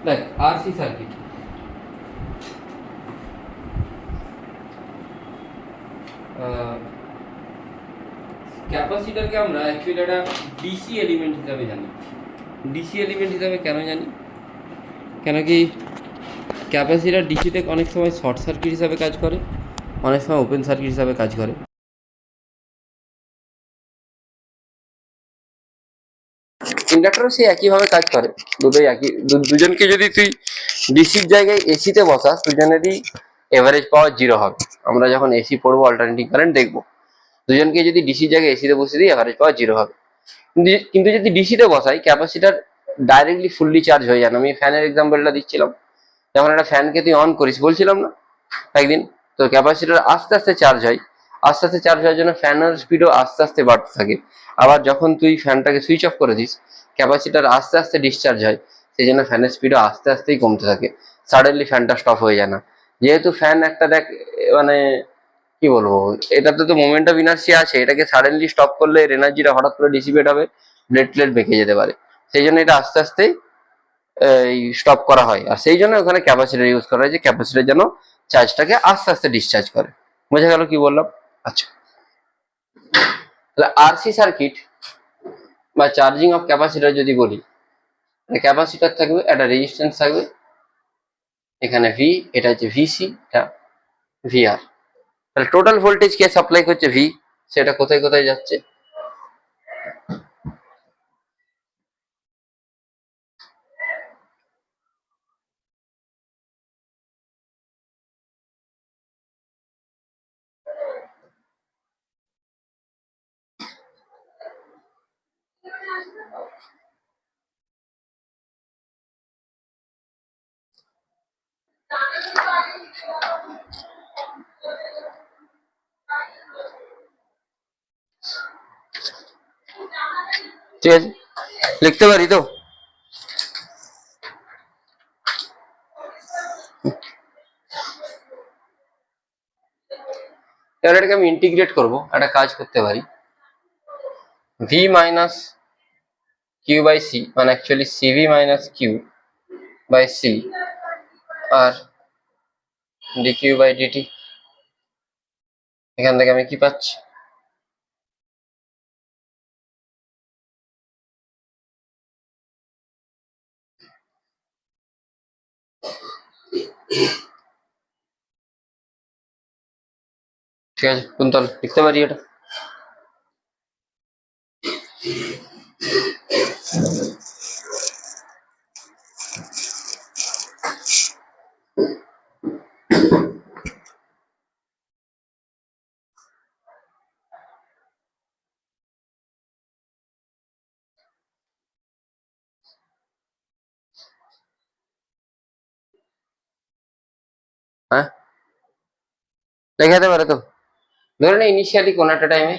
দেখ RC circuit, ক্যাপাসিটারকে আমরা actually একটা ডিসি এলিমেন্ট হিসাবে জানি। ডিসি এলিমেন্ট হিসাবে কেন জানি? কেন কি ক্যাপাসিটার ডিসিতে অনেক সময় শর্ট সার্কিট হিসাবে কাজ করে, অনেক সময় ওপেন সার্কিট হিসাবে কাজ করে। ইন্ডাক্টরও সেই একইভাবে কাজ করে, দুটোই একই। দুজনকে যদি তুই ডিসির জায়গায় এসিতে বসাস, দুজনেরই এভারেজ পাওয়ার জিরো হবে। আমরা যখন এসি পড়বো, অল্টারনেটিং কারেন্ট দেখবো, দুজনকে যদি ডিসির জায়গায় এসিতে বসে দিই, এভারেজ পাওয়ার জিরো হবে। কিন্তু যদি ডিসিতে বসাই, ক্যাপাসিটার ডাইরেক্টলি ফুললি চার্জ হয়ে যায় না। আমি ফ্যানের এক্সাম্পলটা দিচ্ছিলাম, যখন একটা ফ্যানকে তুই অন করিস, বলছিলাম না একদিন, তো ক্যাপাসিটার আস্তে আস্তে চার্জ হয়। আস্তে আস্তে চার্জ হওয়ার জন্য ফ্যানের স্পিডও আস্তে আস্তে বাড়তে থাকে। আবার যখন তুই ফ্যানটাকে সুইচ অফ করে দিস, ক্যাপাসিটার আস্তে আস্তে ডিসচার্জ হয়, সেই জন্য ফ্যানের স্পিডও আস্তে আস্তেই কমতে থাকে। সাডেনলি ফ্যানটা স্টপ হয়ে যায় না। যেহেতু ফ্যান একটা দেখ, মানে কি বলবো, এটাতে তো মোমেন্ট অফ ইনার্সিয়া আছে, এটাকে সাডেনলি স্টপ করলে এর এনার্জিটা হঠাৎ করে ডিসিপেট হবে, ব্লেড প্লেট বেঁকে যেতে পারে। সেই জন্য এটা আস্তে আস্তে স্টপ করা হয়, আর সেই জন্য ওখানে ক্যাপাসিটার ইউজ করা হয়, যে ক্যাপাসিটার যেন চার্জটাকে আস্তে আস্তে ডিসচার্জ করে। বোঝা গেল কি বললাম? আচ্ছা, তাহলে আরসি সার্কিট বা চার্জিং অফ ক্যাপাসিটার যদি বলি, ক্যাপাসিটার থাকবে, একটা রেজিস্ট্যান্স থাকবে, এখানে ভি, এটা হচ্ছে ভিসি, এটা ভিআর। তাহলে টোটাল ভোল্টেজ কে সাপ্লাই করছে? ভি। সেটা কোথায় কোথায় যাচ্ছে? ঠিক আছে, লিখতে পারি তো? এবার এটাকে আমি ইন্টিগ্রেট করবো, একটা কাজ করতে পারি। V minus Q by C, মানে actually CV minus Q by C, আর ডিকিউ বাই ডিটি। এখান থেকে আমি কি পাচ্ছি? ঠিক আছে, কুন্তল লিখতে পারি এটা? হ্যাঁ, লেখা যেতে পারে তো। ধরে নে ইনিশিয়ালি কোন একটা টাইমে,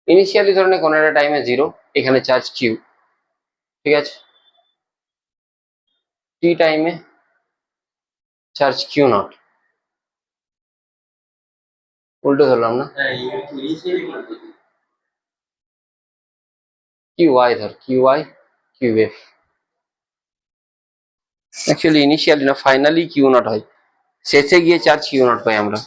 ইনিশিয়ালি ধরে নে কোন একটা টাইমে জিরো, এখানে চার্জ কিউ, ঠিক আছে। টি টাইমে চার্জ কিউ নট, উল্টো ধরলাম না, কিউ ওয়াই ধর, Q Y Q F. Actually initially না, ফাইনালি কিউ নট হয়, শেষে গিয়ে চার্জ কিউ নট পাই আমরা।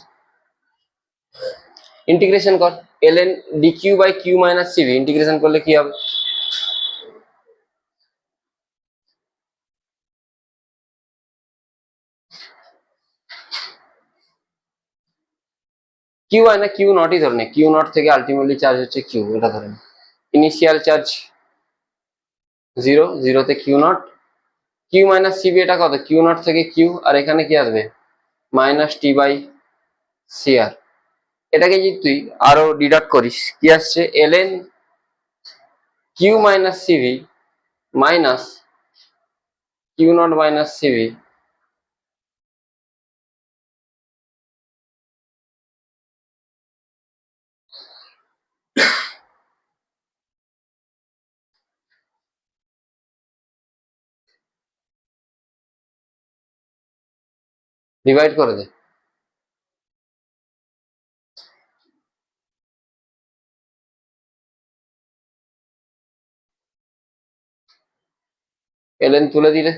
ইন্টিগ্রেশন কর, L N D Q by Q minus CV, integration করলে কি হবে? কিউ আই না কিউ নটই ধরে নে, কিউ নট থেকে আলটিমেটলি চার্জ হচ্ছে কিউ, এটা ধরে নে। ইনিশিয়াল চার্জ জিরো, জিরোতে Q naught, Q minus CV, এটা কত? কিউ নট থেকে কিউ, আর এখানে কি আসবে? Minus T by C R. এটাকে যদি তুই আরো ডিডাক্ট করিস, কি আসছে? L N Q minus CV minus Q naught minus CV, divide করে দে। ln তুলে দিলে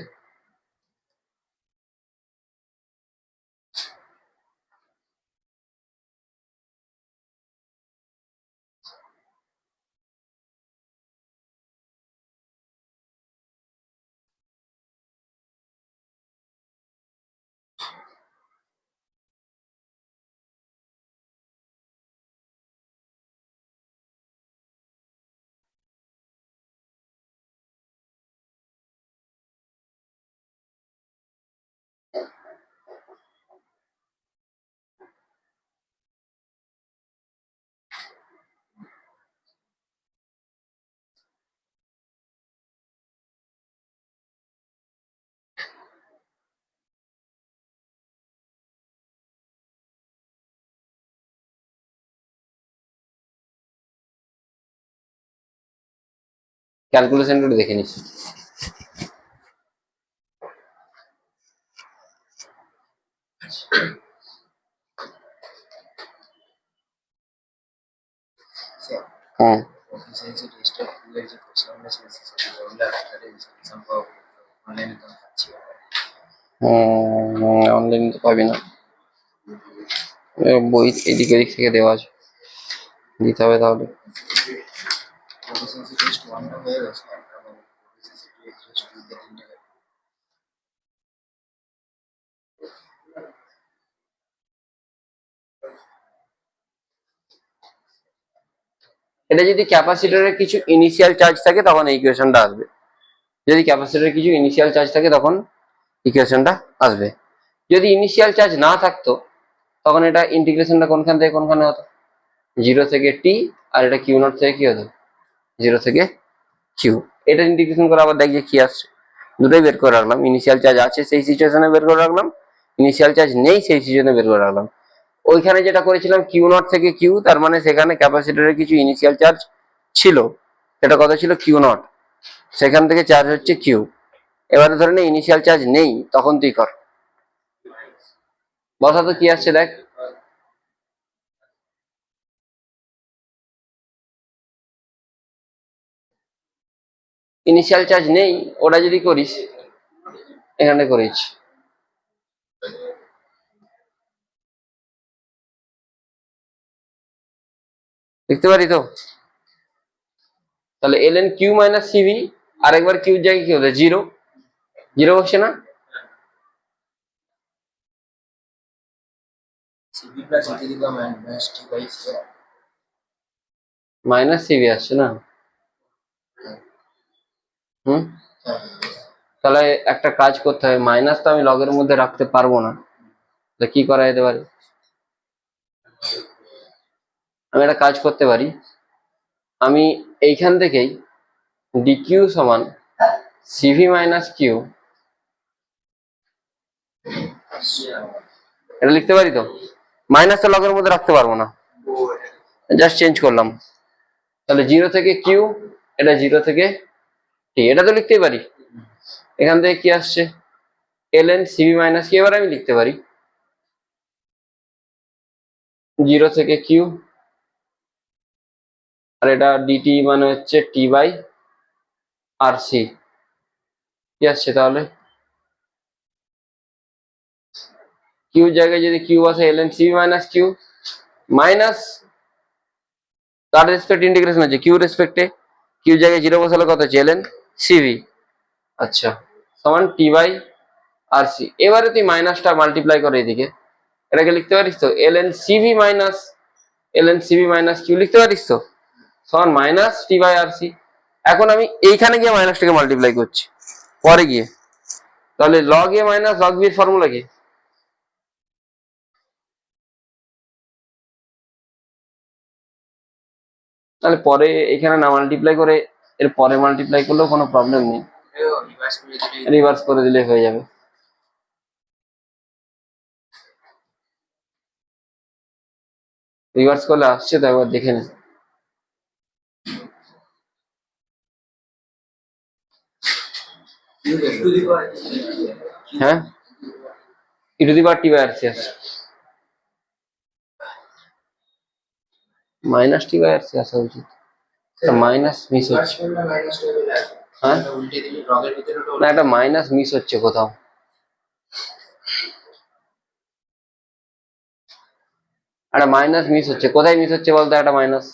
ক্যালকুলেশন করে দেখে নিচ্ছি। হ্যাঁ অনলাইনে তো পাবি না, বই এদিক এদিক থেকে দেওয়া আছে, দিতে হবে তাহলে। এটা যদি ক্যাপাসিটরের কিছু ইনিশিয়াল চার্জ থাকে তখন এই ইকুয়েশনটা আসবে, যদি ক্যাপাসিটরের কিছু ইনিশিয়াল চার্জ থাকে তখন ইকুয়েশনটা আসবে। যদি ইনিশিয়াল চার্জ না থাকতো তখন এটা ইন্টিগ্রেশনটা কোনখান থেকে কোনখানে হতো, 0 থেকে টি, আর এটা কিউ নট থেকে কি হতো, 0 থেকে কিউ। এটা ইন্টিগ্রেশন করে আবার দেখি কি আসছে, দুটোই বের করে রাখলাম। ইনিশিয়াল চার্জ আছে সেই সিচুয়েশনে বের করে রাখলাম, ইনিশিয়াল চার্জ নেই সেই সিচুয়েশনে বের করে রাখলাম। ওইখানে যেটা করেছিলাম কিউ নট থেকে কিউ, তার মানে সেখানে ক্যাপাসিটরের কিছু ইনিশিয়াল চার্জ ছিল, সেটা কত ছিল, কিউ নট, সেখান থেকে চার্জ হচ্ছে কিউ। এবারে ধরে নে ইনিশিয়াল চার্জ নেই, তখন তুই কর, বসা তো কি আসছে দেখ। ইনিশিয়াল চার্জ নেই, ওটা যদি করিস, এখানে করিস, দেখতে পারি তো। তাহলে এল এন কিউ মাইনাস সিভি, আরেকবার কিউ জায়গায় কি হলো, জিরো, জিরো বসছে না, মাইনাস সিভি আসছে না। হুম, তাহলে একটা কাজ করতে হবে, মাইনাস তো আমি লগের মধ্যে রাখতে পারবো না, তাহলে কি করা যেতে পারে, আমি একটা কাজ করতে পারি, আমি এইখান থেকেই ডিকিউ সমান সিভি মাইনাস কিউ, এটা লিখতে পারি তো, মাইনাস তো লগের মধ্যে রাখতে পারবো না, জাস্ট চেঞ্জ করলাম। তাহলে 0 থেকে কিউ, এটা 0 থেকে টি, এটা তো লিখতেই পারি। এখান থেকে কি আসছে, L N CV minus Q, এবার আমি লিখতে পারি 0 থেকে কিউ, আর এটা ডিটি মানে হচ্ছে টি বাই আর সি, কি আসছে তাহলে, কিউ জায়গায় যদি কিউ আসে L N CV minus Q, minus তার রেসপেক্ট ইন্টিগ্রেশন হচ্ছে কিউ রেসপেক্টে, কিউ জায়গায় 0 বসালে কত হচ্ছে, এল এন সিভি, আচ্ছা, সমান টি বাই আর সি। এবারে তুই মাইনাসটা মাল্টিপ্লাই করে এদিকে, এটাকে লিখতে পারিস তো, L N CV minus L N CV minus Q লিখতে পারিস তো, সমান minus T by R C. এখন আমি এইখানে গিয়ে মাইনাসটাকে মাল্টিপ্লাই করছি পরে গিয়ে, তাহলে লগ এ মাইনাস লগ বি এর ফর্মুলা কি, তাহলে পরে এখানে না মাল্টিপ্লাই করে এর পরে মাল্টিপ্লাই করলেও কোনো প্রবলেম নেই, রিভার্স করে দিলে হয়ে যাবে। রিভার্স করলে আসছে তো, একবার দেখে নে। হ্যাঁ, E to the power T by R C আসছে, minus T by R C আসা উচিত, মাইনাস মিস হচ্ছে, হ্যাঁ না, একটা মাইনাস মিস হচ্ছে কোথাও। একটা মাইনাস মিস হচ্ছে, কোথায় মিস হচ্ছে বলতো? একটা minus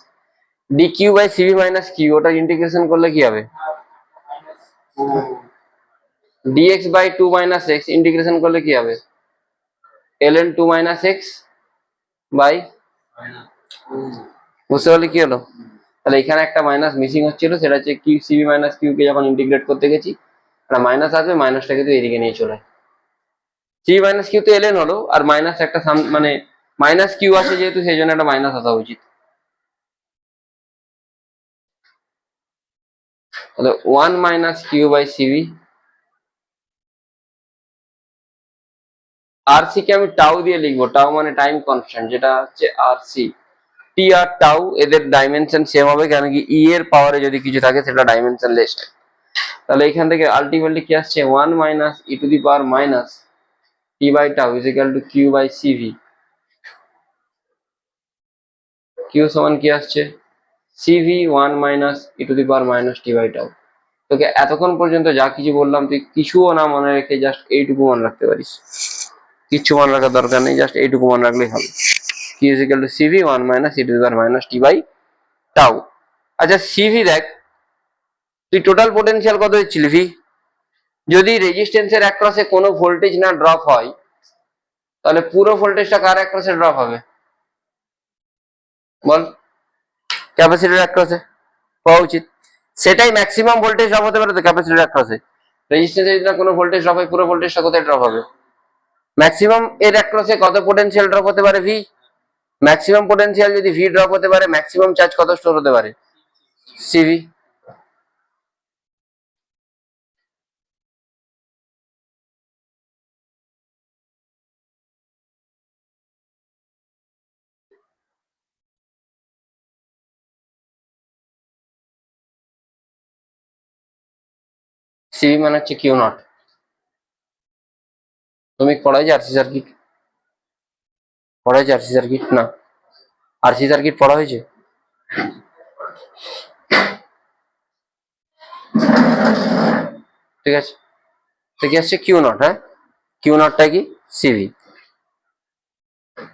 D Q by CV minus Q, ওটা ইন্টিগ্রেশন করলে কি হবে? dx by two minus X integration করলে কি হবে? ln two minus X by, বুঝতে পারলে কি হলো? তাহলে এখানে একটা মাইনাস মিসিং হচ্ছিল, সেটা হচ্ছে কিউ সিবি মাইনাস কিউ কে যখন ইন্টিগ্রেট করতে গেছি একটা মাইনাস আসবে, মাইনাসটাকে তুই এদিকে নিয়ে চলে সিবি মাইনাস কিউ তো এলএন হলো, আর মাইনাস একটা মানে মাইনাস কিউ আছে যেহেতু সেই জন্য একটা মাইনাস আসা উচিত। তাহলে one minus Q by CV, আর সি কে আমি টাউ দিয়ে লিখবো, টাউ মানে টাইম কনস্ট্যান্ট, যেটা হচ্ছে আর সি। টি আর টাউ এদের ডাইমেনশন সেম হবে, কেন কি ই এর পাওয়ারে যদি কিছু থাকে সেটা ডাইমেনশন লেস। তাহলে এখান থেকে আলটিমেটলি কি আসছে? One minus E to the power minus T by tau is equal to Q by CV. Q সমান কি আসছে? CV one minus E to the power minus T by tau. তোকে এতক্ষণ পর্যন্ত যা কিছু বললাম তুই কিছুও না মনে রেখে জাস্ট এইটুকু মনে রাখতে পারিস, কিচ্ছু মনে রাখার দরকার নেই, জাস্ট এইটুকু মনে রাখলেই হবে। কি is equal to CV one minus E to the power minus T by tau. আচ্ছা সিভি দেখ, তুই টোটাল পোটেনশিয়াল কত দিচ্ছিলি ভি? যদি রেজিস্ট্যান্সের অ্যাক্রসে কোনো ভোল্টেজ না ড্রপ হয় তাহলে পুরো ভোল্টেজটা কার অ্যাক্রসে ড্রপ হবে বল? ক্যাপাসিটর অ্যাক্রসে হওয়া উচিত। সেটাই ম্যাক্সিমাম ভোল্টেজ ড্রপ হতে পারে তো ক্যাপাসিটর অ্যাক্রসে। রেজিস্ট্যান্সে যদি না কোনো ভোল্টেজ ড্রপ হয় পুরো ভোল্টেজটা কোথায় ড্রপ হবে? ম্যাক্সিমাম এর অ্যাক্রসে কত পোটেনশিয়াল ড্রপ হতে পারে? ভি। ম্যাক্সিমাম পোটেনশিয়াল যদি ভি ড্রপ হতে পারে, ম্যাক্সিমাম চার্জ কত স্টোর হতে পারে? সিভি। সিভি মানে হচ্ছে কিউ নট। তুমি পড়াইছে আরসি সার্কিট? পড়াইছে আরসি সার্কিট না? আরসি সার্কিট পড়া হয়েছে? ঠিক আছে, তো কি আসছে? Q not. হ্যাঁ, কিউ নটটা কি? সিভি।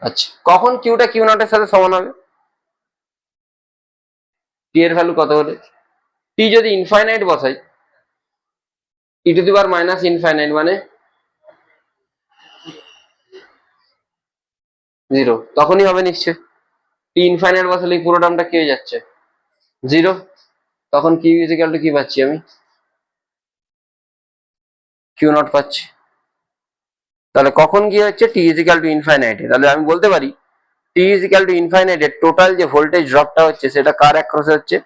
আচ্ছা, কখন কিউটা কিউ নটের সাথে সমান হবে? টি এর ভ্যালু কত হলে? টি যদি ইনফাইনাইট বসাই, E to the power minus infinite মানে জিরো, তখনই হবে নিশ্চয়। টি ইনফাইনাইট বসালে পুরো টার্মটা কি হয়ে যাচ্ছে? জিরো। তখন কিউ ইজ ইকুয়াল টু কি পাচ্ছি আমি? কিউ নট পাচ্ছি। তাহলে কখন কি হচ্ছে? টি ইজ ইকুয়াল টু ইনফাইনাইট। তাহলে আমি বলতে পারি টি ইজ ইকুয়াল টু ইনফাইনাইটের টোটাল যে ভোল্টেজ ড্রপটা হচ্ছে সেটা কার অ্যাক্রসে হচ্ছে?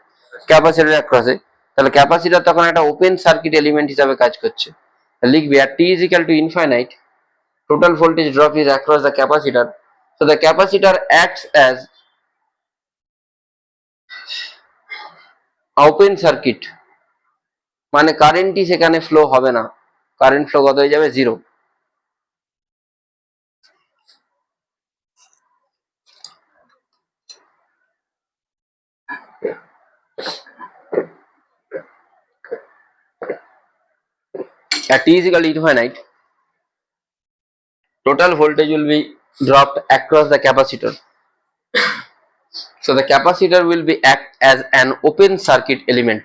ক্যাপাসিটর অ্যাক্রসে। তাহলে ক্যাপাসিটর তখন একটা ওপেন সার্কিট এলিমেন্ট হিসাবে কাজ করছে। লিখবি আর T is equal to infinite, total voltage drop is across the capacitor, so the capacitor acts as open circuit, মানে কারেন্টই সেখানে ফ্লো হবে না, কারেন্ট ফ্লো কত হয়ে যাবে? Zero. at t is equal to infinite, total voltage will be dropped across the capacitor, so the capacitor will be act as an open circuit element.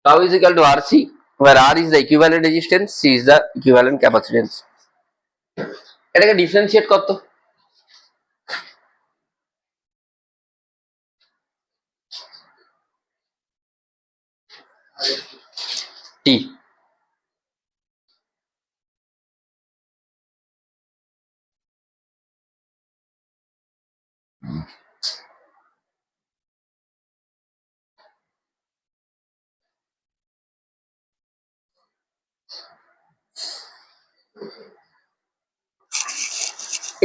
Tau is equal to RC, where R is the equivalent resistance, C is the equivalent capacitance. এটাকে differentiate করত। টি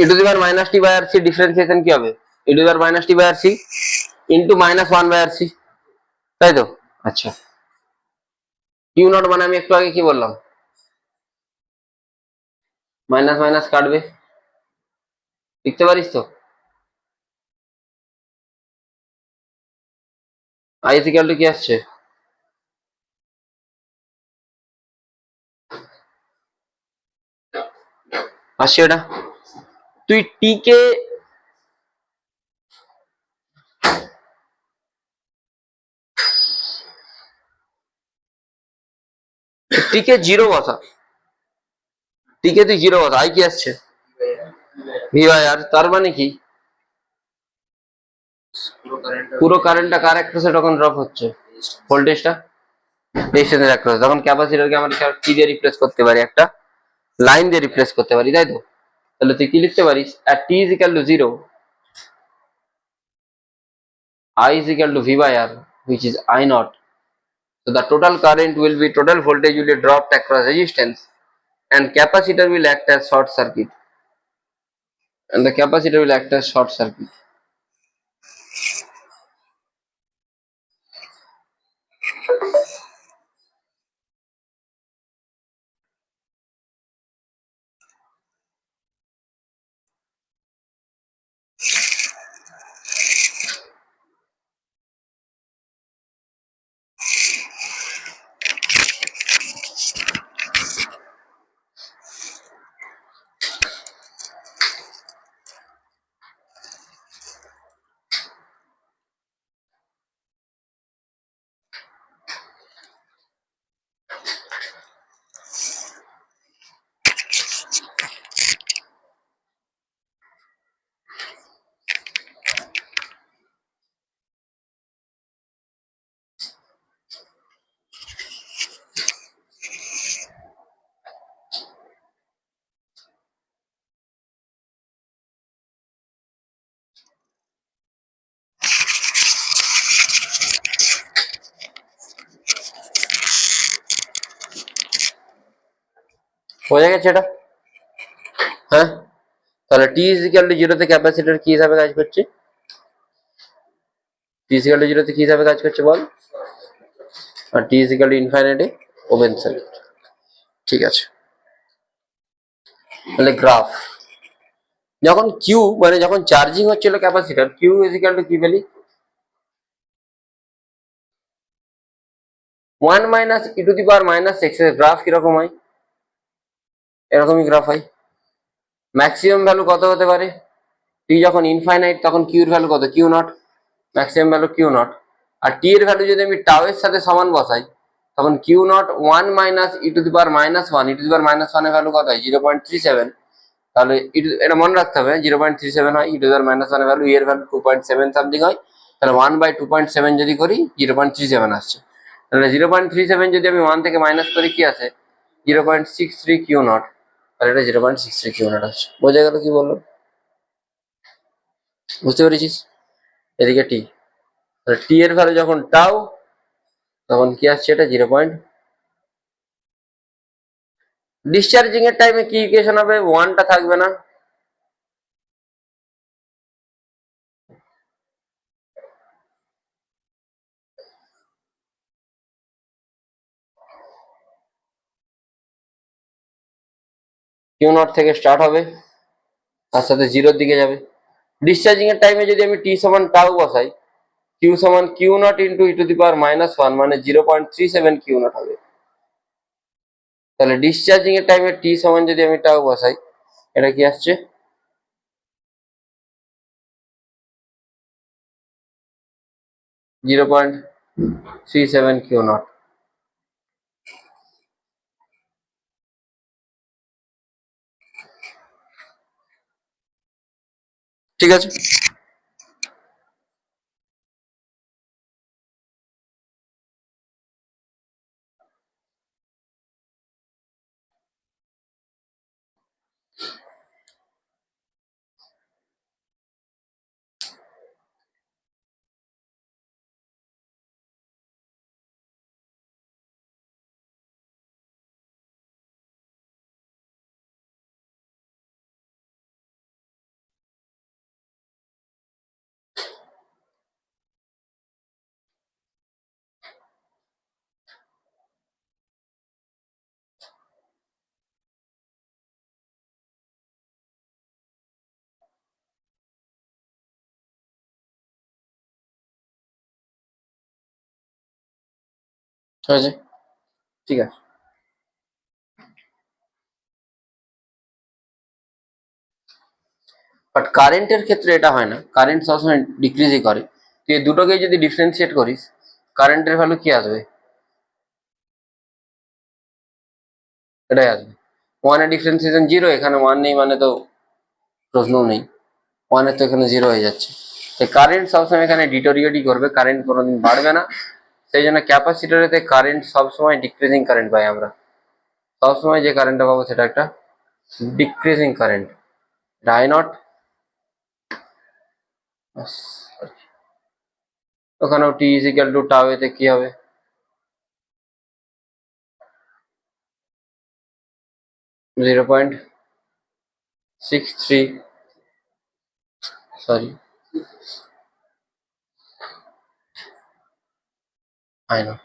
e to the power minus t by RC differentiation কি হবে? e to the power minus t by RC into minus one by RC, তাই তো? আচ্ছা, Q not মানে আমি একটু আগে কি বললাম, মাইনাস মাইনাস কাটবে, লিখতে পারিস তো? আই ইকুয়াল টু কি আসছে, আসছে এটা। তুই টি কে জিরো বসা, টি কে তুই জিরো বসা, আই কি আসছে ভি বাই আর, তার মানে কি পুরো কারেন্টটা কার অ্যাক্রসে তখন ড্রপ হচ্ছে, ভোল্টেজটা রেজিস্ট্যান্সের অ্যাক্রসে। তখন ক্যাপাসিটরকে আমরা কি দিয়ে রিপ্লেস করতে পারি, একটা লাইন দিয়ে রিপ্লেস করতে পারি, তাই তো? তাহলে তুই কি লিখতে পারিস, at t is equal to 0, I is equal to v by r, which is I naught. So the total current will be, total voltage will be dropped across resistance, and capacitor will act as short circuit, and the capacitor will act as short circuit. হয়ে গেছে এটা, হ্যাঁ। তাহলে t is equal to 0 তে capacitor কি হিসাবে কাজ করছে, t is equal to 0 তে কি হিসাবে কাজ করছে বল, আর t is equal to ইনফাইনাইটে ওপেন সার্কিট। ঠিক আছে, তাহলে গ্রাফ, যখন কিউ মানে যখন চার্জিং হচ্ছিল capacitor, Q is equal to কি পেলি, 1 minus E to the power minus X এর গ্রাফ কিরকম হয়, এরকমই গ্রাফ হয়। ম্যাক্সিমাম ভ্যালু কত হতে পারে, টি যখন ইনফাইনাইট তখন কিউর ভ্যালু কত, Q naught, maximum value Q naught. আর টি এর ভ্যালু যদি আমি টাও এর সাথে সমান বসাই, তখন Q naught 1 minus E to the power minus one, E to the power minus ওয়ানের ভ্যালু কত হয়, 0.37। তাহলে এটা মনে রাখতে হবে 0.37 হয়, E to the power minus ওয়ানের ভ্যালু, এর ভ্যালু 2.7 সামথিং হয়, তাহলে 1/2.7 যদি করি 0.37 আসছে। তাহলে 0.37 যদি আমি 1 থেকে মাইনাস করি কি আসে, 0.63 কিউ নট, তাহলে এটা 0.63 কিউ নট আসছে। বোঝা গেল কি বললো, বুঝতে পেরেছিস? এদিকে টি, টি এর ভ্যালু যখন টাও, তখন কি আসছে এটা 0. ডিসচার্জিং এর টাইমে কি ইকুয়েশন হবে, ওয়ানটা থাকবে না, কিউ নট থেকে স্টার্ট হবে, তার সাথে জিরোর দিকে যাবে। ডিসচার্জিং এর টাইমে যদি আমি টি সমান টাও বসাই, কিউ সমান Q naught into E to the power minus one, মানে 0.37 কিউ নট হবে। তাহলে ডিসচার্জিং এর টাইমে টি সমান যদি আমি টাও বসাই, এটা কি আসছে, 0.37 কিউ নট। ঠিক আছে। হয়েছে, ঠিক আছে। বাট কারেন্টের ক্ষেত্রে এটা হয় না, কারেন্ট সবসময় ডিক্রিজই করে। তুই এই দুটোকে যদি ডিফারেন্সিয়েট করিস, কারেন্টের ভ্যালু কি আসবে? এটাই আসবে। ওয়ানের ডিফারেন্সিয়েশন জিরো, এখানে ওয়ান নেই মানে তো প্রশ্নও নেই, ওয়ানের তো এখানে জিরো হয়ে যাচ্ছে। কারেন্ট সবসময় এখানে ডিটোরিয়েটই করবে, কারেন্ট কোনোদিন বাড়বে না। সেই জন্য ক্যাপাসিটরেতে কারেন্ট সবসময় ডিক্রিজিং কারেন্ট পাই আমরা, সবসময় যে কারেন্টটা পাবো সেটা একটা ডিক্রিজিং কারেন্ট। আই নট, ওখানেও টি ইজ ইকুয়াল টু টাউ, এতে কি হবে? 0.63, সরি, আই নট।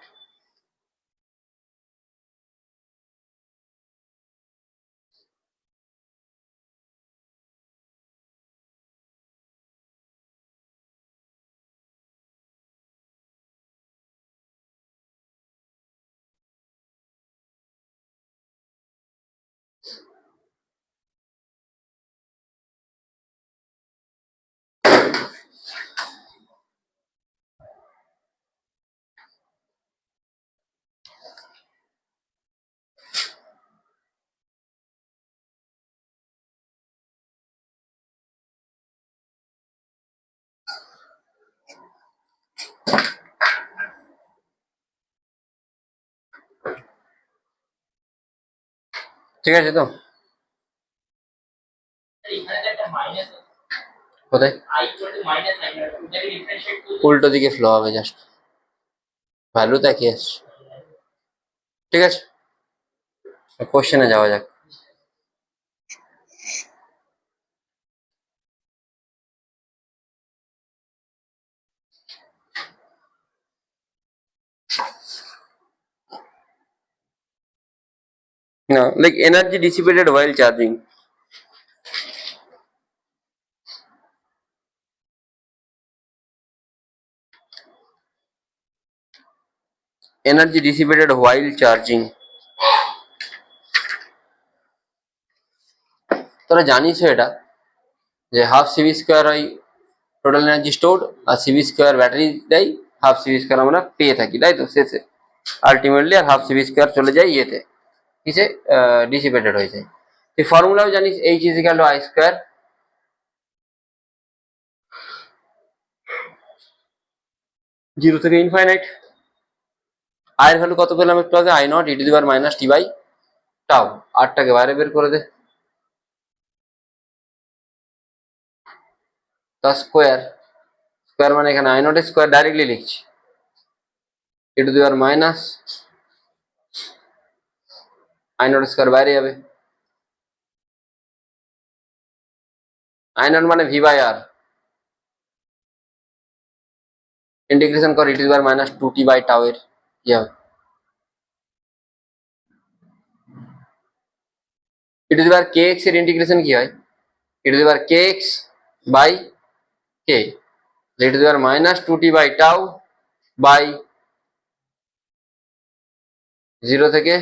ঠিক আছে তো, কোথায় উল্টো দিকে ফ্লো হবে, জাস্ট ভ্যালু দেখে আসছে। ঠিক আছে, কোশ্চেনে যাওয়া যাক। না, like energy dissipated while charging. Energy dissipated while charging. তোরা জানিস এটা যে হাফ সিভি স্কোয়ার হয় টোটাল এনার্জি স্টোর্ড, আর সিভি স্কোয়ার ব্যাটারি দেয়, হাফ সিভি স্কোয়ার আমরা পেয়ে থাকি, তাই তো শেষে আলটিমেটলি আর হাফ সিভি স্কোয়ার চলে যায় ইয়েতে, কিসে, ডিসিপেটেড হয়ে যায়। এই ফর্মুলাও জানিস, H is equal to I square, zero থেকে ইনফাইনাইট। আয়ের ভ্যালু কত পেলাম একটু আগে? I naught E to the power minus T by tau. আরটাকে বাইরে বের করে দে, তার স্কোয়ার, স্কোয়ার মানে এখানে আই নট স্কোয়ার ডাইরেক্টলি লিখছি, E to the power minus I nought square বাইরে যাবে, আই নট মানে ভি বাই আর, ইন্টিগ্রেশন কর E to the power minus two T by tau এর কি হবে? E to the power K X এর integration কি হয়? E to the power K X by K, E to the power minus two T by tau by zero থেকে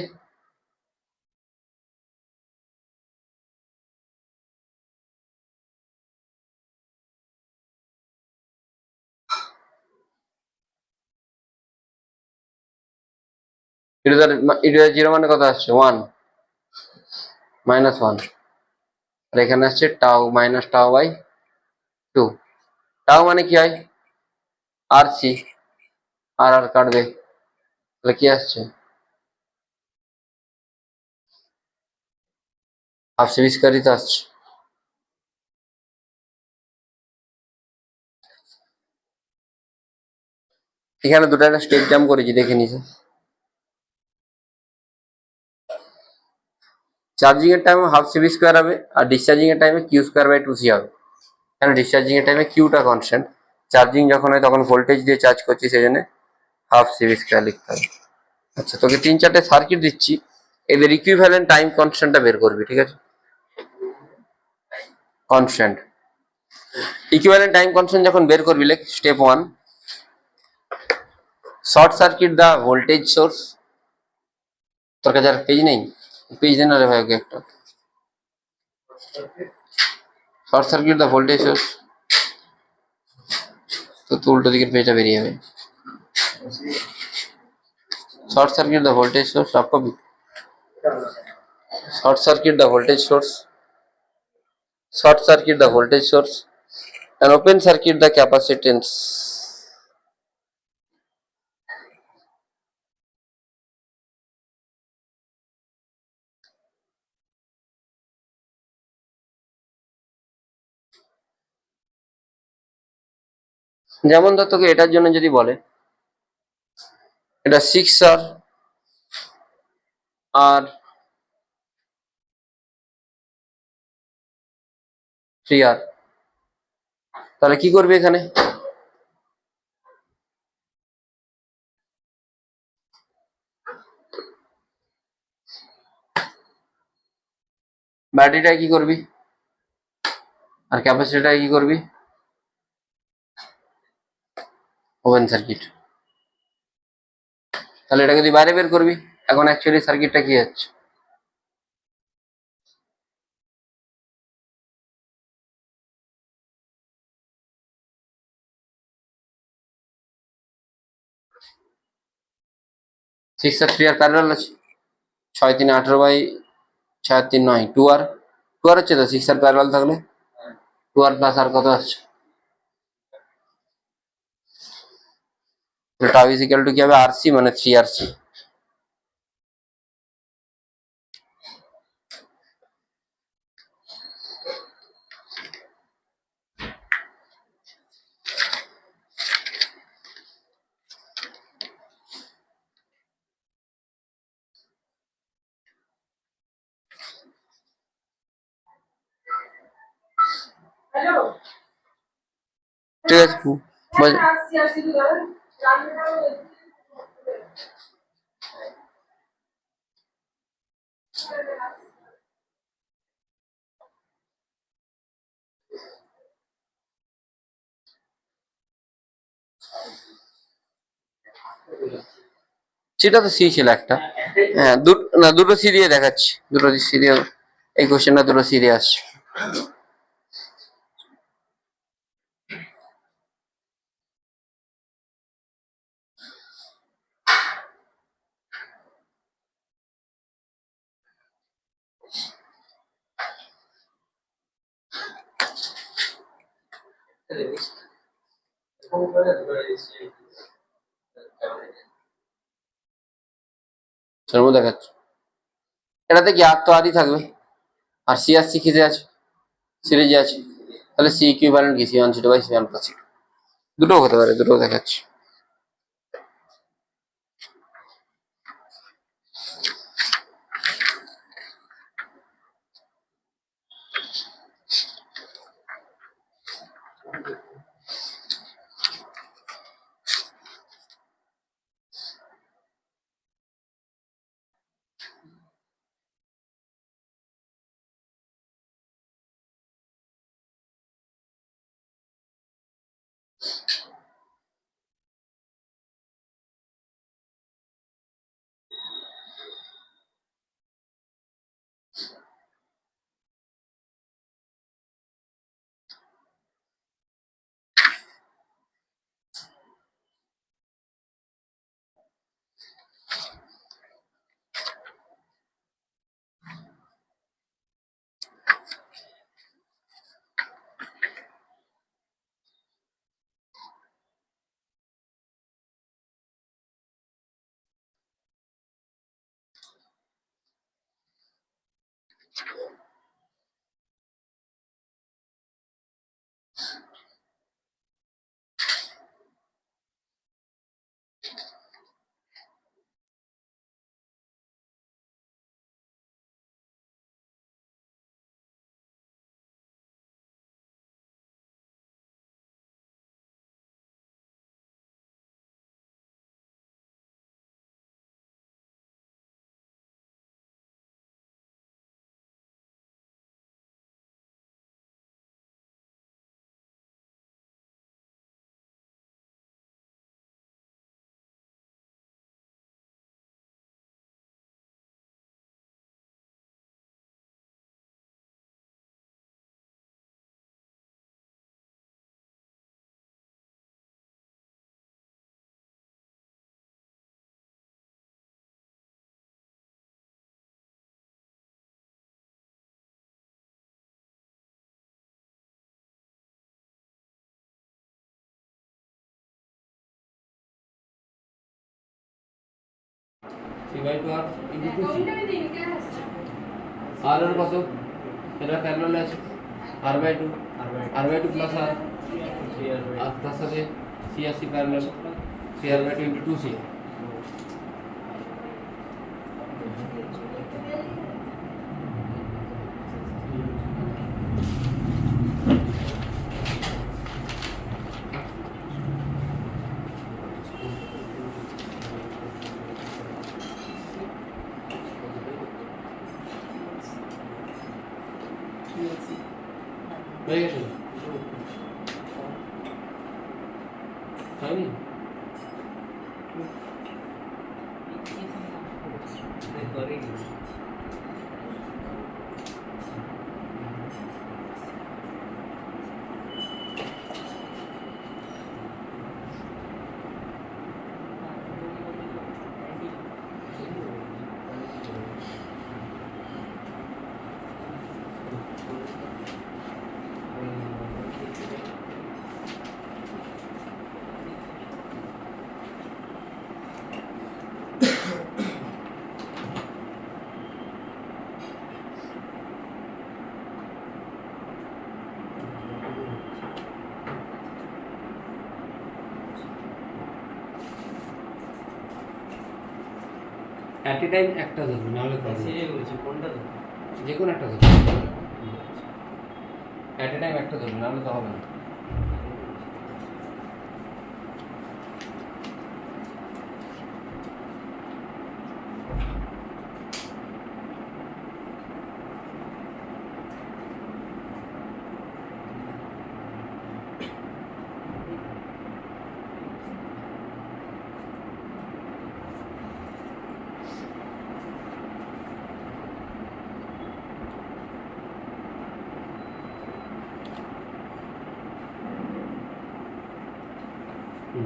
E to the power zero মানে কত আসছে? One, minus one, আর এখানে আসছে tau minus tau by two. Tau মানে কি হয়? আর সি, আর আর কাটবে, তাহলে কি আসছে? হাফ সিভি স্কোয়ারই তো আসছে। এখানে দুটো একটা স্টেপ জাম্প করেছি, দেখে নিছে। চার্জিং এর টাইমে হাফ সিভি স্কোয়ার হবে, আর ডিসচার্জিং এর টাইমে Q square by two C হবে। কারণ ডিসচার্জিং এর টাইমে কিউটা কনস্ট্যান্ট, চার্জিং যখন হয় তখন ভোল্টেজ দিয়ে চার্জ করছি, সেই জন্য হাফ সিভি স্কোয়ার লিখতে হবে। আচ্ছা, তোকে তিন চারটে সার্কিট দিচ্ছি, এদের ইকুইভ্যালেন্ট টাইম কনস্ট্যান্টটা বের করবি, ঠিক আছে? কনস্ট্যান্ট, ইকুইভ্যালেন্ট টাইম কনস্ট্যান্ট যখন বের করবি, like step one, short circuit the voltage source. তোর কাছে আর পেজ নেই? পেজ দেন রে ভাই ওকে একটা। Short circuit the voltage source, তো উল্টো দিকের পেজটা বেরিয়ে যাবে। Short circuit the voltage source, সব copy. Short circuit the voltage source, short circuit the voltage source and open circuit the capacitance. যেমন ধর তোকে এটার জন্য যদি বলে এটা 6R আর 3R, তাহলে কি করবি এখানে? ব্যাটারিটা কি করবি আর ক্যাপাসিটরটা কি করবি? Open circuit. তাহলে এটাকে তুই বাইরে বের করবি। এখন অ্যাকচুয়ালি সার্কিটটা কি হচ্ছে? সিক্স আর 3R প্যারালাল আছে। 6 3 18/6 3 9 2R হচ্ছে তো 6R প্যারালাল থাকলে 2R প্লাস আর কত আসছে? টাউ ইজ ইকুয়াল টু কি হবে? RC মানে 3RC। ঠিক আছে, সেটা তো সি ছিল একটা। হ্যাঁ, না দুটো সি দিয়ে দেখাচ্ছি, দুটো সি দিয়ে এই কোশ্চেনটা দুটো সি দিয়ে আসছে। সেরকম দেখাচ্ছে। এটাতে কি আর তো আরই থাকবে, আর সি আর সি খিজে আছে, সিরিজে আছে, তাহলে সি ইকুইভ্যালেন্ট কি C1 C2/C1 + C2, দুটো হতে পারে, দুটো দেখাচ্ছি। 3/2 r into 2c r এর কত এটা প্যারালাল আছে r/2 r/2 প্লাস r আর তার সাথে c আছে প্যারালাল 3r/2 into 2c হয়ে গেছে হয়নি অ্যাট এ টাইম একটা ধরবে নাহলে সেটাই বলছি কোনটা তো যে কোনো একটা ধরবে অ্যাট এ টাইম একটা ধরবে নাহলে তো হবে না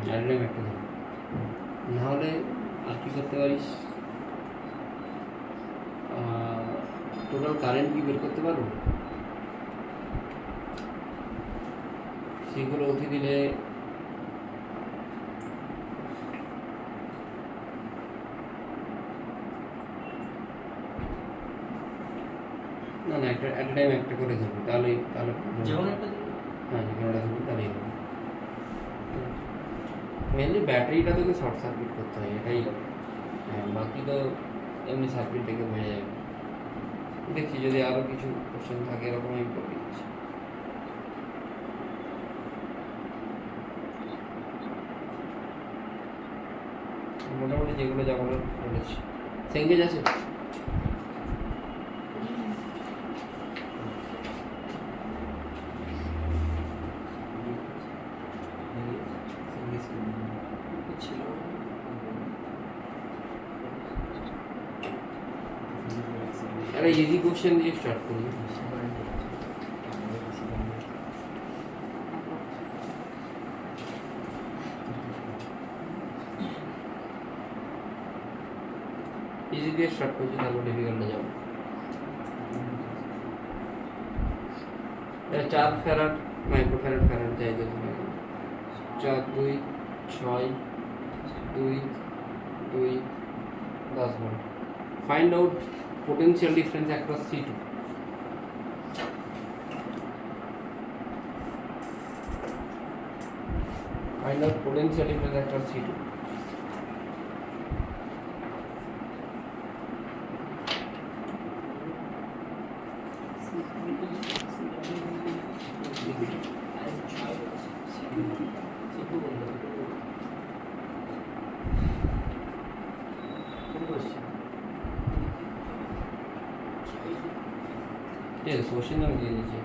অ্যাট এ টাইম একটা ধরবে নাহলে আর কি করতে পারিস টোটাল কারেন্ট কি বের করতে পারবো সেগুলো উঠে দিলে না না একটা অ্যাট এ টাইম একটা করে ধরবো তাহলে যেমন একটা দিন হ্যাঁ যে কোনোটা ধরবো তাহলেই হবে মেনলি ব্যাটারিটা তোকে শর্ট সার্কিট করতে হয় এটাই হ্যাঁ বাকি তো এমনি সার্কিট থেকে হয়ে যাবে দেখছি যদি আরও কিছু কোশ্চেন থাকে এরকম আমি করে দিচ্ছি মোটামুটি যেগুলো যা বলার বলেছি সেঙ্গেজ আছে ছিল একটা ইজি কোশ্চেন দিয়ে স্টার্ট করি ইজি দিয়ে স্টার্ট করছি তারপর ডিফিকাল্টে যাবো 4 ফ্যারাড মাইক্রোফ্যারাড ফ্যারাড যাই দেখুন 4 2 6 2 2 10 volt find out potential difference across C2 find out potential difference across C2 ঠিক আছে কোশ্চেন আমি দিয়ে দিচ্ছি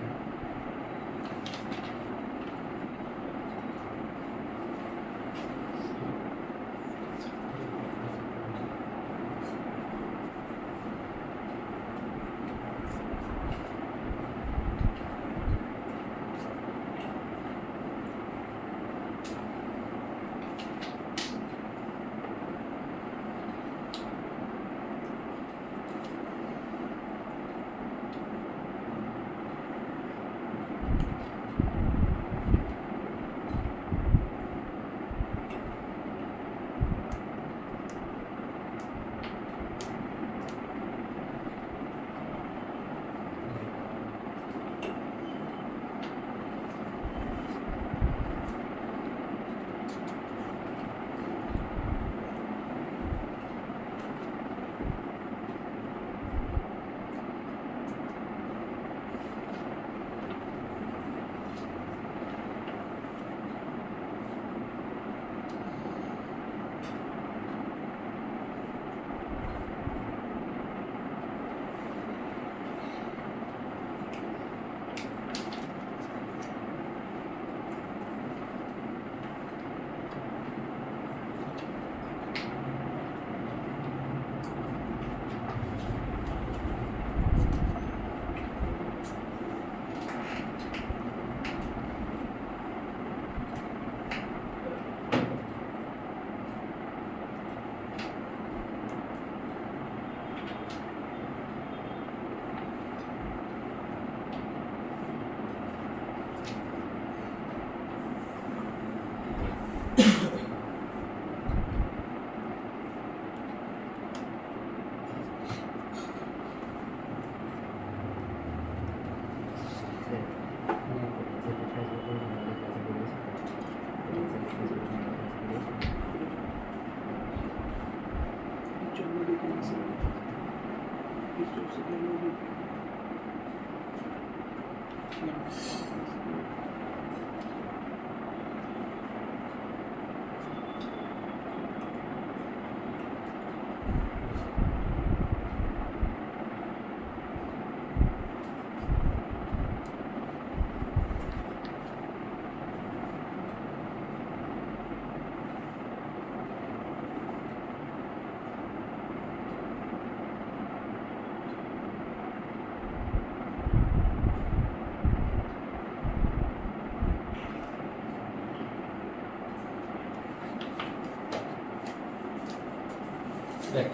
দেখ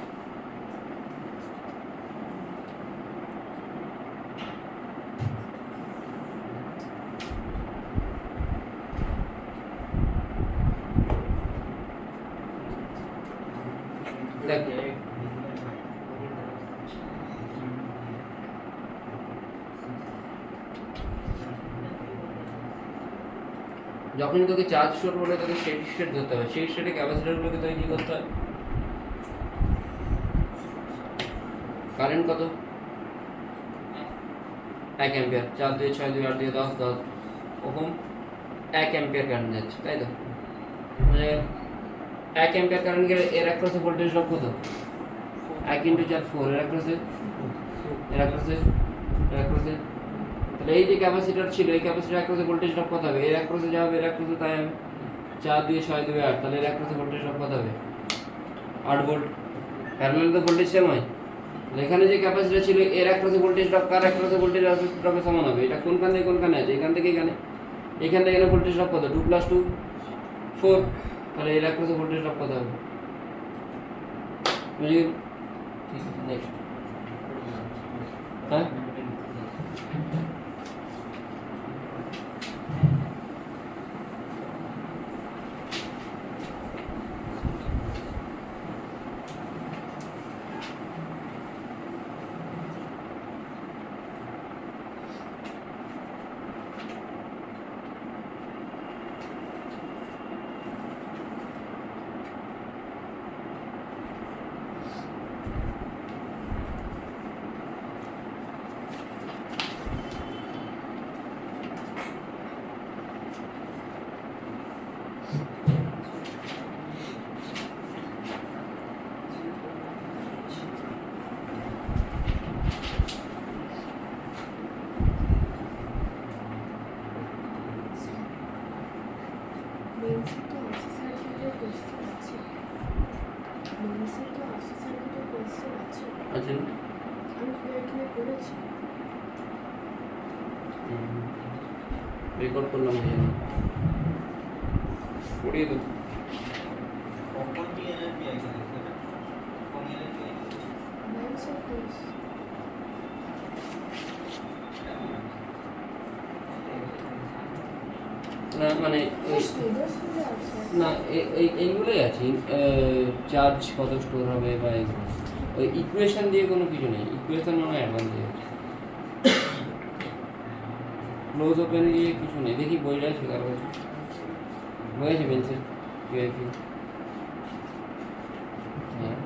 দেখ যখনই তোকে চার্জ স্টোর বলে তোকে স্টেডি স্টেট ধরতে হবে, সেই স্টেটে ক্যাপাসিটরগুলোকে তোকে কী করতে হয়, কারেন্ট কত 1 অ্যাম্পিয়ার, 4 দিয়ে 6 দিয়ে 8 দিয়ে 10 10 ওহম 1 অ্যাম্পিয়ার কারেন্ট যাচ্ছে, তাই তো? মানে 1 অ্যাম্পিয়ার কারেন্ট গেলে এর অ্যাক্রসে ভোল্টেজ ড্রপ কত? 1 × 4 4 এর অ্যাক্রসে তাহলে এই যে ক্যাপাসিটর ছিল, এই ক্যাপাসিটর অ্যাক্রসে ভোল্টেজ ড্রপ কত হবে? এর অ্যাক্রসে যা হবে এর অ্যাক্রসে তাই হবে, 4 দিয়ে 6 দিয়ে 8, তাহলে এর অ্যাক্রসে ভোল্টেজ ড্রপ কত হবে? 8 ভোল্ট। প্যারালাল তো ভোল্টেজ সেম হয়। এখানে যে ক্যাপাসিটর ছিল এর অ্যাক্রসে ভোল্টেজ ড্রপ কার অ্যাক্রসে ভোল্টেজ ড্রপের সমান হবে? এটা কোনখান থেকে কোনখানে আছে? এখান থেকে এখানে, এখান থেকে এখানে ভোল্টেজ ড্রপ কত? 2 + 2 4, তাহলে এর অ্যাক্রসে ভোল্টেজ ড্রপ কত হবে? বুঝলি? ঠিক আছে, নেক্সট। হ্যাঁ আচ্ছা রেকর্ড করলাম, পড়িয়ে দেবো। না মানে না এইগুলোই আছে, চার্জ কত স্টোর হবে বা এগুলো ওই ইকুয়েশন দিয়ে কোনো কিছু নেই, ইকুয়েশন মানে অ্যাডভান্স দিয়ে ক্লোজ ওপেনে গিয়ে কিছু নেই। দেখি বইটা আছে কার কাছে, বই আছে পেন্সিল পিআইপি? হ্যাঁ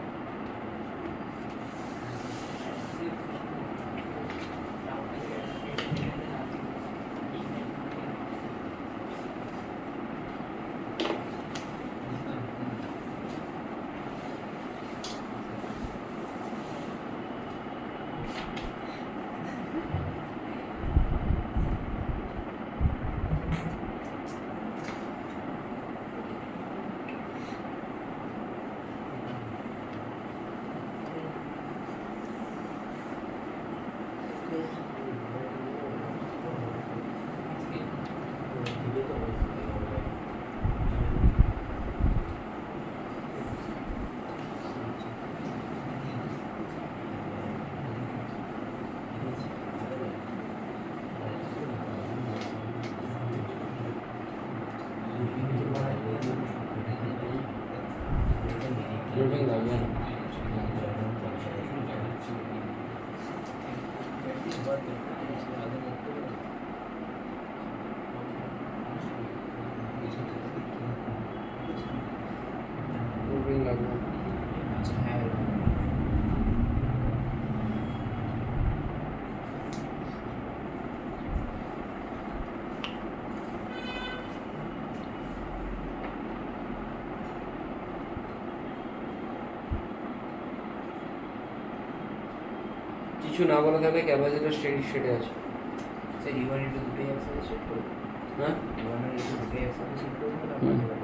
লোডিং লাগবে না। লোডিং লাগবে না। কিছু না বলা থাকলে ক্যাপাসিটর স্টেডি স্টেটে আছে। স্যার ইউনিট দুটোই একসাথে শিফট করবো, হ্যাঁ ইউনিট দুটোই একসাথে শিফট করবো না হুম। বাকি